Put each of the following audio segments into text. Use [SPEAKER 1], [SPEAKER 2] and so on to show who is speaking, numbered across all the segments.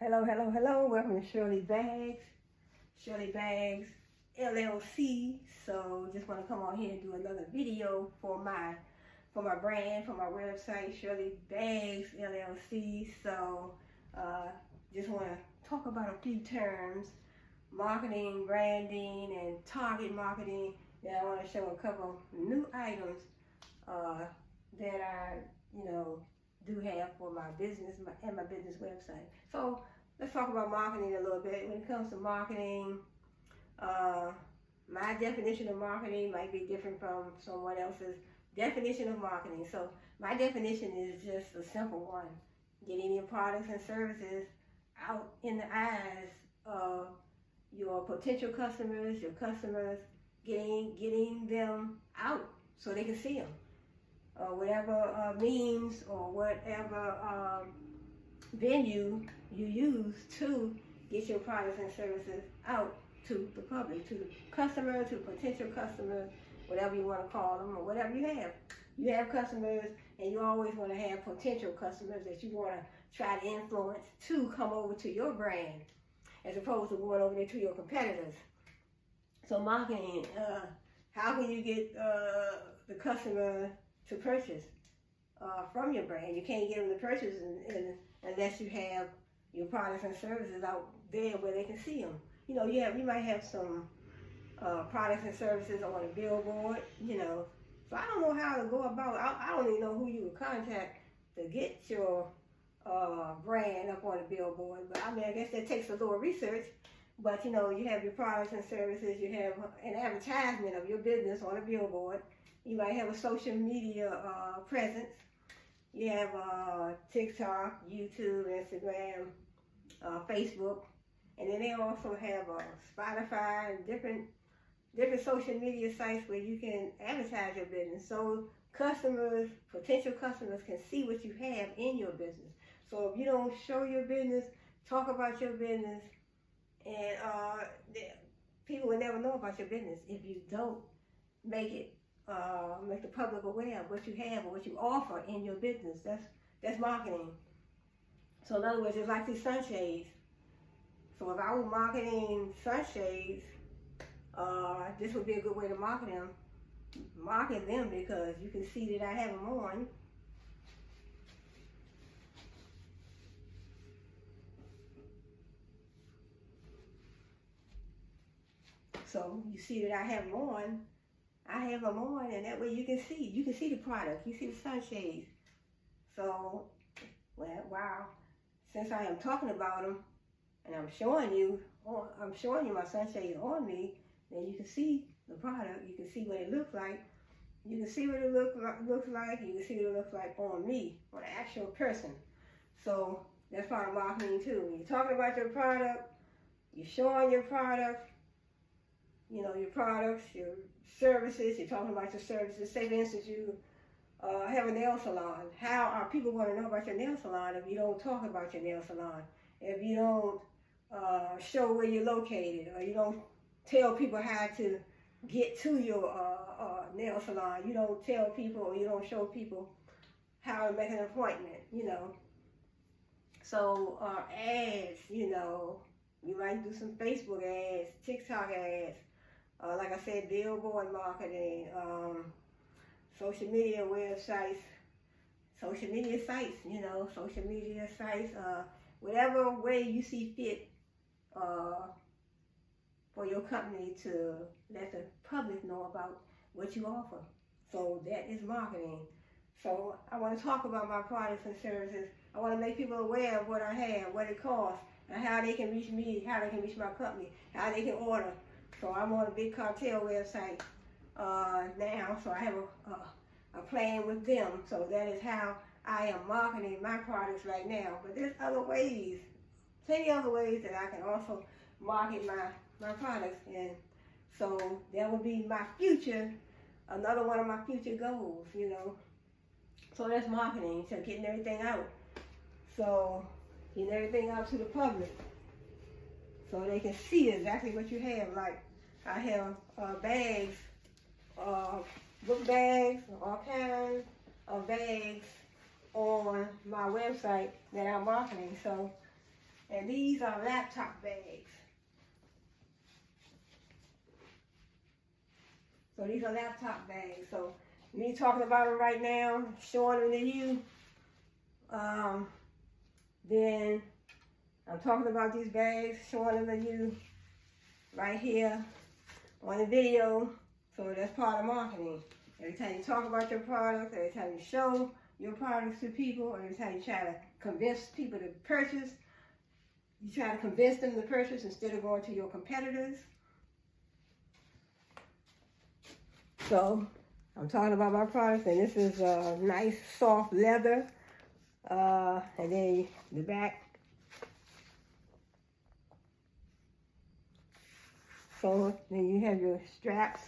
[SPEAKER 1] Hello, hello, hello. Welcome to Cheryllee Bags, LLC. So just want to come on here and do another video for my brand, for my website, Cheryllee Bags, LLC. So just want to talk about a few terms, marketing, branding, and target marketing. Then I want to show a couple new items that I, do have for my business and my business website. So let's talk about marketing a little bit. When it comes to marketing, my definition of marketing might be different from someone else's definition of marketing. So my definition is just a simple one: getting your products and services out in the eyes of your potential customers, getting them out so they can see them. Whatever means or whatever venue you use to get your products and services out to the public, to the customer, to potential customers, whatever you want to call them, or whatever you have. You have customers, and you always want to have potential customers that you want to try to influence to come over to your brand, as opposed to going over there to your competitors. So marketing, how can you get the customer to purchase from your brand? You can't get them to purchase unless you have your products and services out there where they can see them. You might have some products and services on a billboard, So I don't know how to go about. I don't even know who you would contact to get your brand up on a billboard. But I mean, I guess that takes a little research. But you have your products and services. You have an advertisement of your business on a billboard. You might have a social media presence. You have TikTok, YouTube, Instagram, Facebook, and then they also have Spotify and different social media sites where you can advertise your business. So potential customers can see what you have in your business. So if you don't show your business, talk about your business, and people will never know about your business if you don't make the public aware of what you have or what you offer in your business. That's marketing. So in other words, it's like these sunshades. So if I were marketing sunshades, this would be a good way to market them. Market them because you can see that I have them on. So you see that I have them on. And that way you can see the product. You see the sunshades. So, wow. Since I am talking about them, and I'm showing you my sunshades on me, then you can see the product. You can see what it looks like. You can see what it looks like. You can see what it looks like on me, on an actual person. So that's part of marketing too. When you're talking about your product, you're showing your product. Your products, your services. You're talking about your services. Say, for instance, you have a nail salon. How are people going to know about your nail salon if you don't talk about your nail salon? If you don't show where you're located, or you don't tell people how to get to your nail salon. You don't tell people, or you don't show people how to make an appointment, So ads, you might do some Facebook ads, TikTok ads, like I said, billboard marketing, social media websites, social media sites, whatever way you see fit for your company to let the public know about what you offer. So that is marketing. So I want to talk about my products and services. I want to make people aware of what I have, what it costs, and how they can reach me, how they can reach my company, how they can order. So I'm on a big cartel website now, so I have a plan with them. So that is how I am marketing my products right now. But there's other ways, plenty other ways that I can also market my products. And so that would be my future, another one of my future goals, So that's marketing, so getting everything out. So getting everything out to the public so they can see exactly what you have. Like I have bags, book bags, all kinds of bags on my website that I'm marketing. So, And these are laptop bags. So these are laptop bags. So me talking about them right now, showing them to you, then I'm talking about these bags, showing them to you right here on the video. So that's part of marketing. Every time you talk about your product, every time you show your products to people, every time you try to convince people to purchase, you try to convince them to purchase instead of going to your competitors. So I'm talking about my products, and this is a nice soft leather, and then the back. So then you have your straps,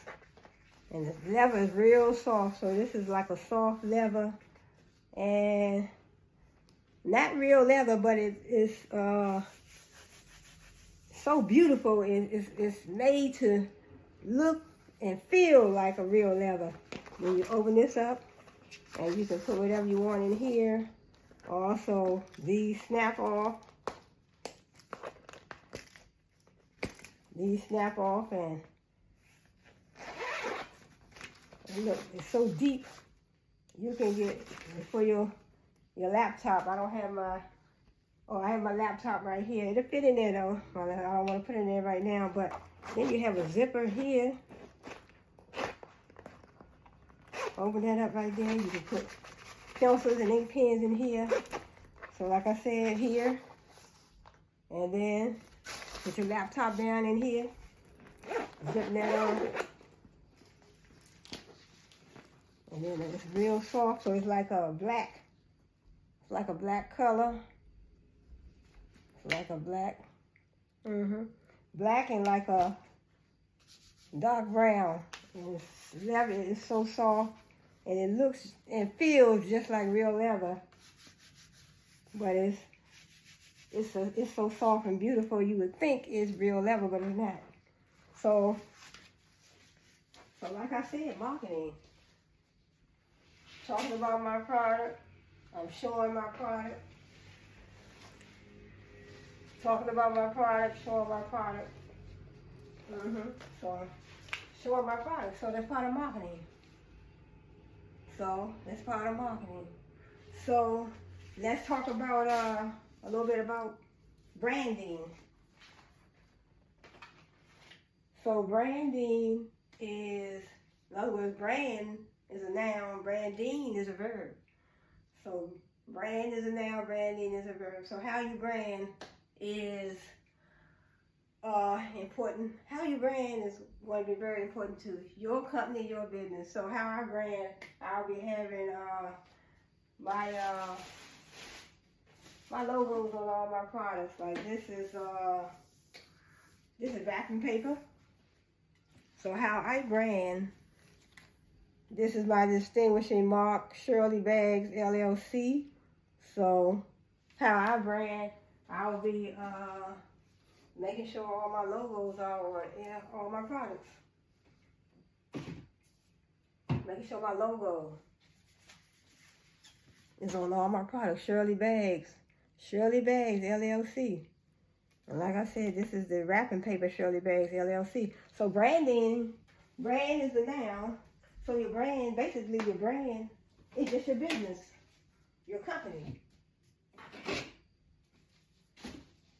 [SPEAKER 1] and the leather is real soft. So this is like a soft leather, and not real leather, but it's so beautiful. It's made to look and feel like a real leather. When you open this up, and you can put whatever you want in here. Also, these snap off. These snap off, and look, it's so deep. You can get for your laptop. I don't have my, I have my laptop right here. It'll fit in there though. I don't want to put it in there right now, but then you have a zipper here. Open that up right there. You can put pencils and ink pens in here. So like I said, here. And then put your laptop down in here. Zip that on. And then it's real soft, so it's like a black. It's like a black color. It's like a black. Black and like a dark brown. And it's leather. It's so soft. And it looks and feels just like real leather, but it's so soft and beautiful. You would think it's real leather, but it's not. So like I said, marketing. Talking about my product, I'm showing my product. Talking about my product, showing my product. So showing my product. So that's part of marketing. So that's part of marketing. So let's talk about a little bit about branding. So branding is, in other words, brand is a noun, branding is a verb. So brand is a noun, branding is a verb. So how you brand is important. How you brand is going to be very important to your company, your business. So how I brand, I'll be having my logos on all my products. Like this is wrapping paper. So how I brand, this is my distinguishing mark, Cheryllee Bags, LLC. So how I brand, I'll be making sure all my logos are on all my products. Making sure my logo is on all my products. Cheryllee Bags, LLC. And like I said, this is the wrapping paper, Cheryllee Bags, LLC. So brand is the noun. So your brand, basically your brand is just your business, your company.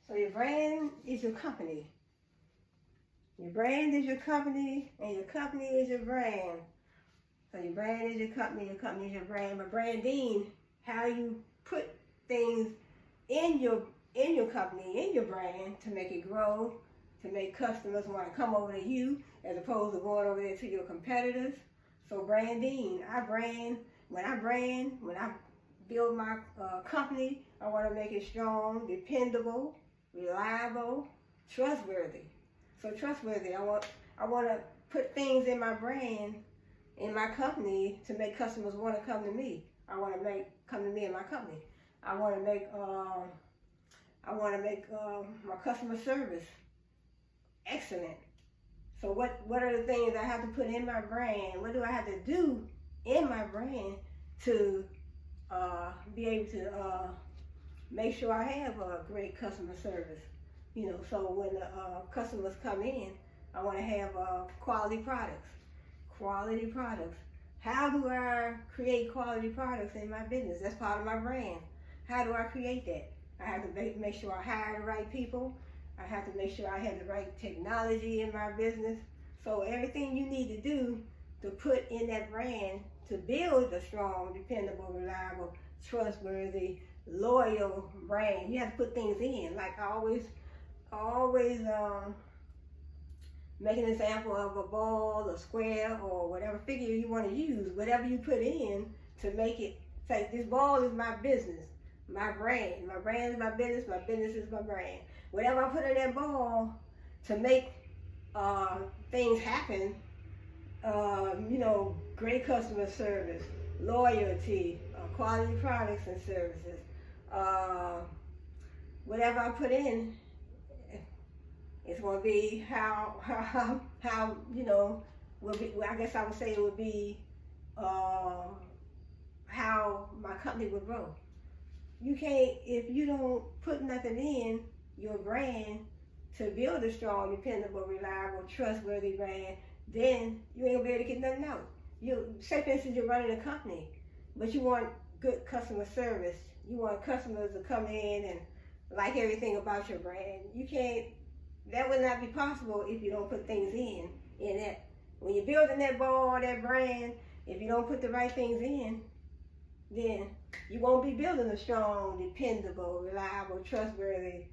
[SPEAKER 1] So your brand is your company. Your brand is your company, and your company is your brand. So your brand is your company is your brand. But branding, how you put things in your company, in your brand, to make it grow, to make customers want to come over to you as opposed to going over there to your competitors. So branding, when I build my company, I want to make it strong, dependable, reliable, trustworthy. So trustworthy, I want to put things in my brand, in my company, to make customers want to come to me. I want to come to me and my company. I want to make my customer service excellent. So what are the things I have to put in my brand? What do I have to do in my brand to be able to make sure I have a great customer service. So when the customers come in, I want to have quality products. Quality products. How do I create quality products in my business? That's part of my brand. How do I create that? I have to make sure I hire the right people. I have to make sure I have the right technology in my business. So everything you need to do to put in that brand to build a strong, dependable, reliable, trustworthy, loyal brand, you have to put things in. Like I always make an example of a ball, a square, or whatever figure you want to use. Whatever you put in to make it, say this ball is my business, my brand. My brand is my business is my brand. Whatever I put in that ball to make things happen, great customer service, loyalty, quality products and services, whatever I put in, it's going to be how will be. Well, I guess I would say it would be how my company would grow. You can't, if you don't put nothing in your brand to build a strong, dependable, reliable, trustworthy brand, then you ain't gonna be able to get nothing out. Say for instance, you're running a company, but you want good customer service. You want customers to come in and like everything about your brand. You can't. That would not be possible if you don't put things in that. When you're building that ball, that brand, if you don't put the right things in, then you won't be building a strong, dependable, reliable, trustworthy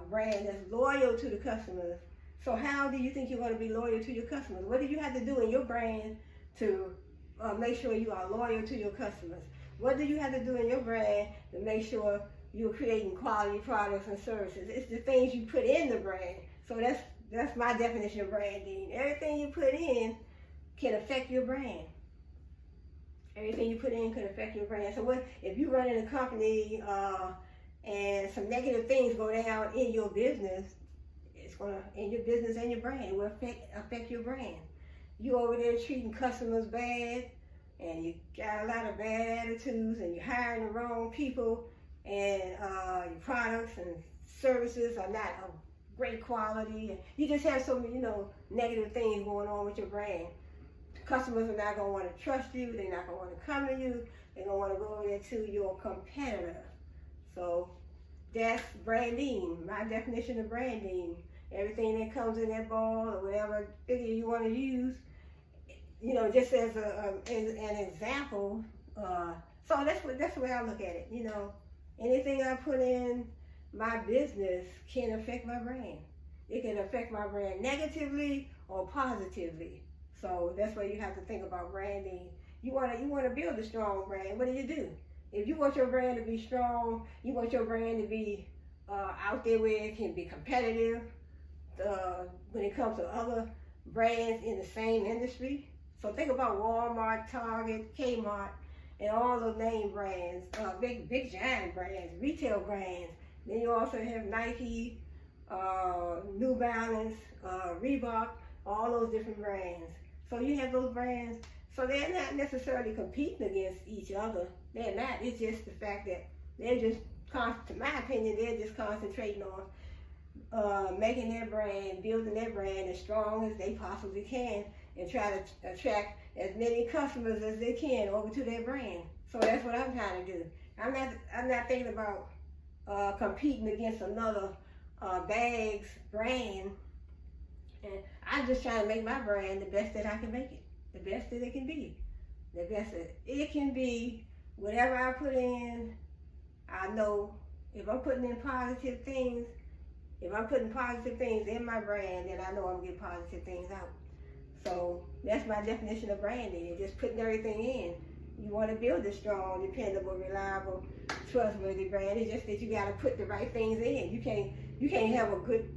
[SPEAKER 1] brand that's loyal to the customers. So how do you think you're going to be loyal to your customers? What do you have to do in your brand to make sure you are loyal to your customers? What do you have to do in your brand to make sure you're creating quality products and services? It's the things you put in the brand. So that's my definition of branding. Everything you put in can affect your brand. Everything you put in can affect your brand. So what if you're running a company and some negative things go down in your business, it's gonna in your business and your brand, it will affect your brand. You over there treating customers bad, and you got a lot of bad attitudes, and you're hiring the wrong people, and your products and services are not of great quality, and you just have so many, negative things going on with your brand. Customers are not going to want to trust you. They're not going to want to come to you. They're going to want to go over there to your competitor. So that's branding. My definition of branding. Everything that comes in that ball or whatever figure you want to use, just as an example. So that's the way I look at it. Anything I put in my business can affect my brand. It can affect my brand negatively or positively. So that's why you have to think about branding. You want to build a strong brand. What do? If you want your brand to be strong, you want your brand to be out there where it can be competitive when it comes to other brands in the same industry. So think about Walmart, Target, Kmart, and all those name brands, big giant brands, retail brands. Then you also have Nike, New Balance, Reebok, all those different brands. So you have those brands. So they're not necessarily competing against each other. They're not. It's just the fact that they're just, to my opinion, they're just concentrating on making their brand, building their brand as strong as they possibly can, and try to attract as many customers as they can over to their brand. So that's what I'm trying to do. I'm not thinking about competing against another bags brand, and I'm just trying to make my brand the best that I can make it, the best that it can be, the best that it can be. Whatever I put in, I know if I'm putting in positive things, if I'm putting positive things in my brand, then I know I'm getting positive things out. So that's my definition of branding, and just putting everything in. You want to build a strong, dependable, reliable, trustworthy brand. It's just that you got to put the right things in. You can't have a good,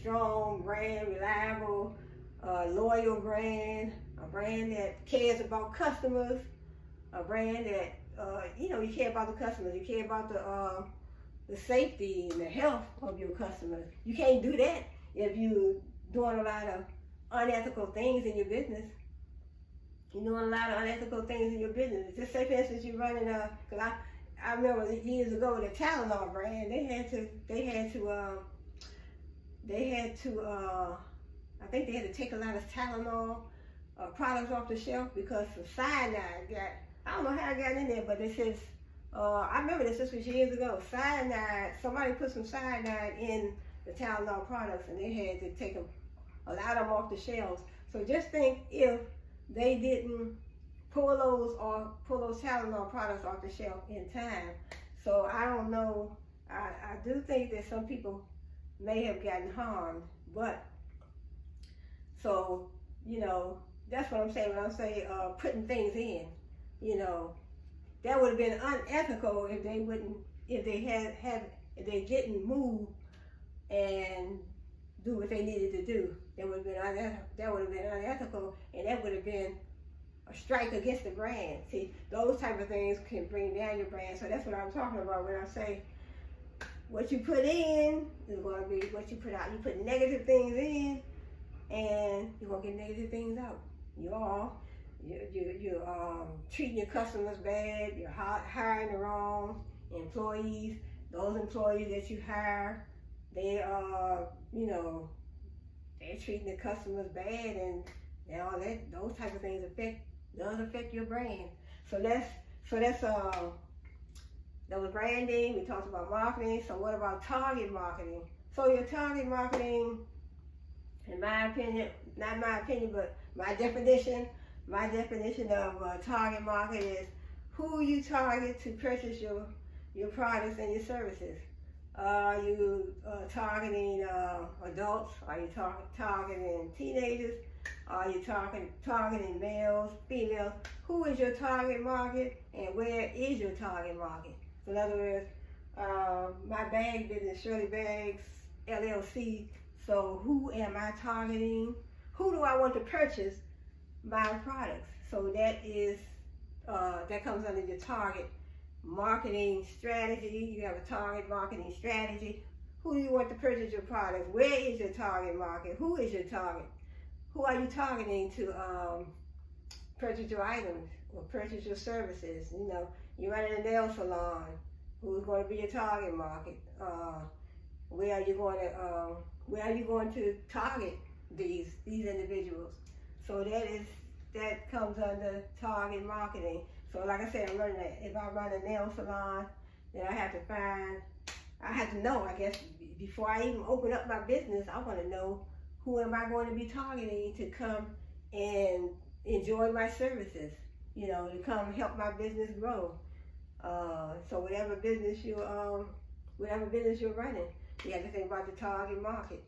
[SPEAKER 1] strong brand, reliable, loyal brand, a brand that cares about customers, a brand that you care about the customers. You care about the safety and the health of your customers. You can't do that if you're doing a lot of unethical things in your business. You're doing a lot of unethical things in your business. Just say, for instance, you're running I remember years ago the Tylenol brand, they had to I think they had to take a lot of Tylenol products off the shelf because the cyanide got, I don't know how it got in there, but it says, I remember this was years ago, cyanide, somebody put some cyanide in the Tylenol products and they had to take a lot of them off the shelves. So just think if they didn't pull those Tylenol products off the shelf in time. So I don't know, I do think that some people may have gotten harmed, but so, you know, that's what I'm saying when I say putting things in, you know, that would have been unethical if they wouldn't, if they didn't move and do what they needed to do. That would have been unethical, and that would have been a strike against the brand. See, those type of things can bring down your brand. So that's what I'm talking about when I say what you put in is going to be what you put out. You put negative things in, and you're going to get negative things out. You're treating your customers bad. You're hiring the wrong employees. Those employees that you hire, they are, you know, they're treating the customers bad, and all that. Those type of things does affect your brand. So that was branding. We talked about marketing. So what about target marketing? So your target marketing, in my opinion, not my opinion, but my definition of target market is who you target to purchase your products and your services. Are you targeting adults? Are you targeting teenagers? Are you targeting males, females? Who is your target market, and where is your target market? So in other words, my bag business, Cheryllee Bags, LLC. So who am I targeting? Who do I want to purchase my products? So that is that comes under your target marketing strategy. You have a target marketing strategy. Who do you want to purchase your products? Where is your target market? Who is your target? Who are you targeting to purchase your items or purchase your services? You know, you're running a nail salon. Who's going to be your target market? Where are you going to target these individuals? So that comes under target marketing. So like I said, I'm learning that. If I run a nail salon, then I have to know, I guess, before I even open up my business, I want to know who am I going to be targeting to come and enjoy my services, you know, to come help my business grow. So whatever business you're running, you have to think about the target market.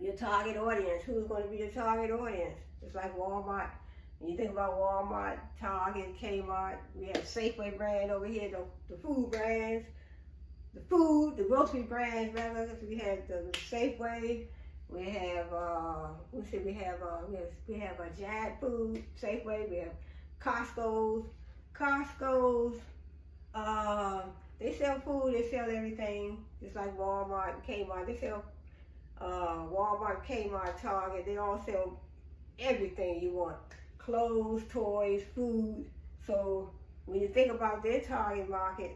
[SPEAKER 1] Your target audience, who's going to be your target audience? It's like Walmart. When you think about Walmart, Target, Kmart, we have Safeway brand over here, the food brands, the grocery brands, rather. We have the Safeway, we have a Giant Food, Safeway, we have Costco's, they sell food, they sell everything, just like Walmart and Kmart. They sell Walmart, Kmart, Target, they all sell everything you want. Clothes, toys, food. So when you think about their target market,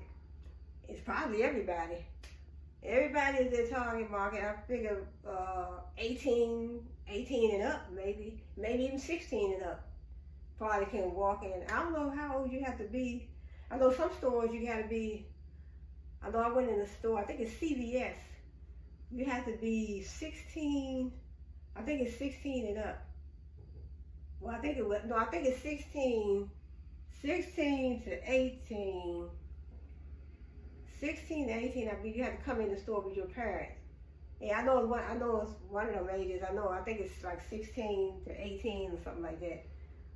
[SPEAKER 1] it's probably everybody. Everybody is their target market. I figure 18 and up, maybe even 16 and up probably can walk in. I don't know how old you have to be. I know some stores you gotta be, I know I went in a store, I think it's CVS. You have to be 16, I think it's 16 and up. Well, I think it's 16 to 18. 16 to 18, I mean, you have to come in the store with your parents. Yeah, I know it's one of them ages. I think it's like 16 to 18 or something like that.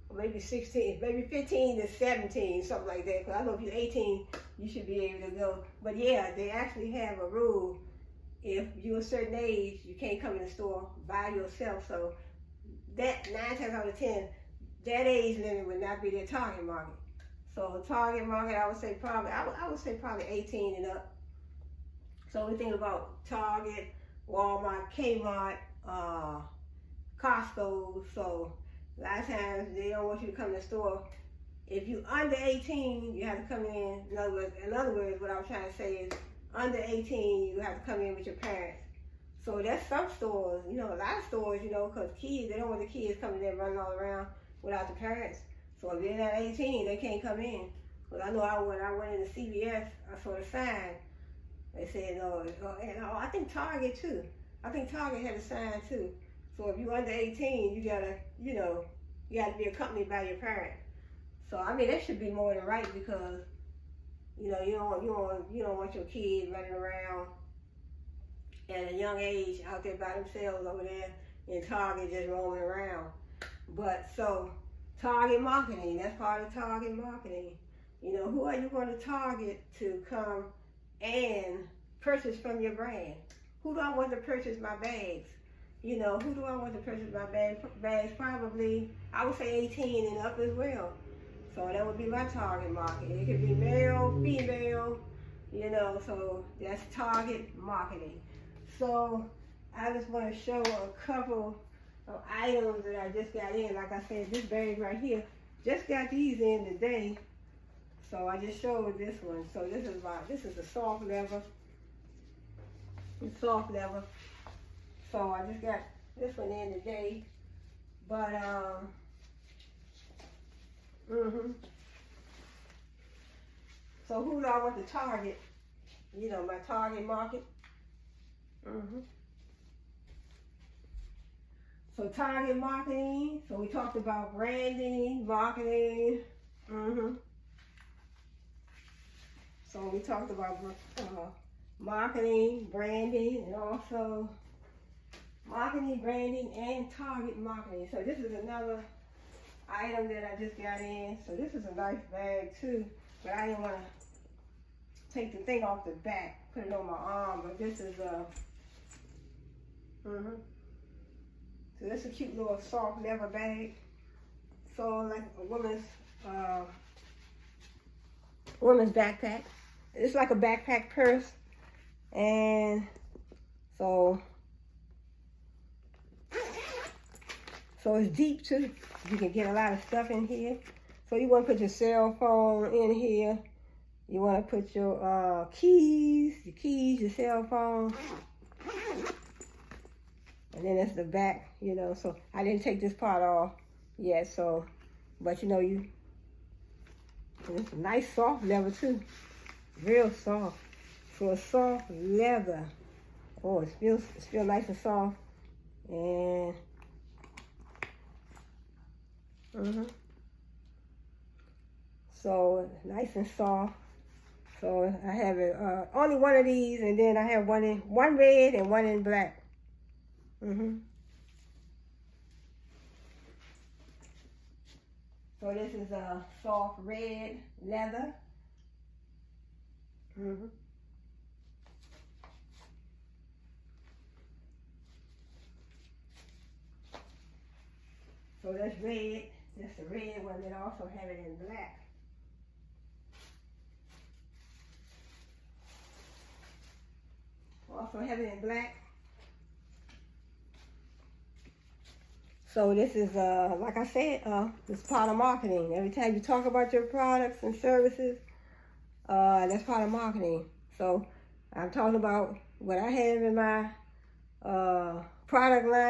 [SPEAKER 1] Or maybe 16, maybe 15 to 17, something like that. Because I know if you're 18, you should be able to go. But yeah, they actually have a rule. If you're a certain age, you can't come in the store by yourself. So that 9 times out of 10, that age limit would not be their target market. So target market, I would say probably 18 and up. So we think about Target, Walmart, Kmart, Costco. So a lot of times they don't want you to come to the store If you under 18, you have to come in. In other words, what I was trying to say is, under 18, you have to come in with your parents. So that's some stores, a lot of stores, because kids, they don't want the kids coming in running all around without the parents. So if they're not 18, they can't come in. Because I know when I went into CVS, I saw the sign. They said, and I think Target too. I think Target had a sign too. So if you're under 18, you gotta be accompanied by your parent. So I mean, that should be more than right, because you don't want your kids running around at a young age out there by themselves over there in Target just roaming around. But so target marketing, that's part of target marketing. Who are you going to target to come and purchase from your brand? Who do I want to purchase my bags? Who do I want to purchase my bags? Probably, I would say 18 and up as well. So that would be my target market. It could be male, female, so that's target marketing. So I just want to show a couple of items that I just got in. Like I said, this bag right here, just got these in today. So I just showed this one. So this is a soft leather. It's soft leather. So I just got this one in today. But so who do I want to target? My target market. So target marketing. So we talked about branding, marketing. So we talked about marketing, branding, and also marketing, branding, and target marketing. So this is another item that I just got in. So this is a nice bag too, but I didn't want to take the thing off the back, put it on my arm. But this is so this is a cute little soft leather bag. So like a woman's backpack. It's like a backpack purse, and so it's deep too. You can get a lot of stuff in here. So you want to put your cell phone in here. You want to put your keys, your cell phone. And then it's the back, so I didn't take this part off yet, so, but it's a nice soft leather too. Real soft. So a soft leather. Oh, it feels nice and soft. And so nice and soft. So I have it only one of these, and then I have one red and one in black. So this is a soft red leather. So that's red. That's the red one. That also have it in black. Also have it in black. So this is, like I said, this part of marketing. Every time you talk about your products and services, that's part of marketing. So I'm talking about what I have in my product line.